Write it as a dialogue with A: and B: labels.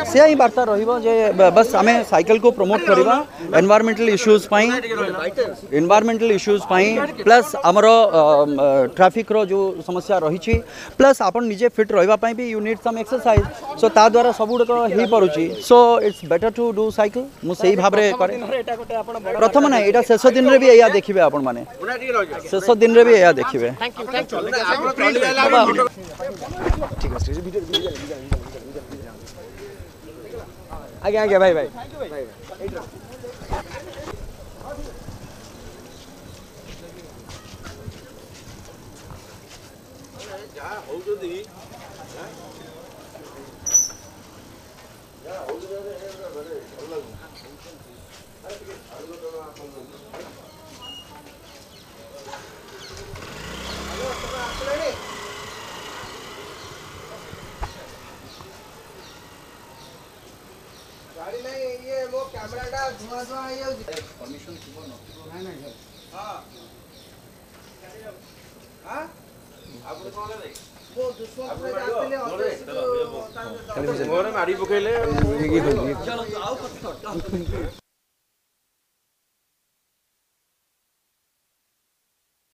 A: से ही वार्ता रहिबो जे बस आमे साइकिल को प्रमोट करबा एनवायरमेंटल इश्यूज पाई प्लस आमर ट्रैफिक रो जो समस्या रही प्लस आपण निजे फिट रहिबा पाई भी यू नीड सम एक्सरसाइज सो ता द्वारा सब गुड़क हो पारुची so it's better to do cycle मु सही भाव रे करे प्रथम ना एटा शेष दिन रे भी या देखिबे आपण माने शेष दिन रे भी या देखिबे आगे आगे भाई भाई
B: गाड़ी नहीं ये वो कैमरा का धुआं ये परमिशन थी ना नहीं हां हां आप कौन है वो दुश्मन से जाते ले मोरे मारी पकैले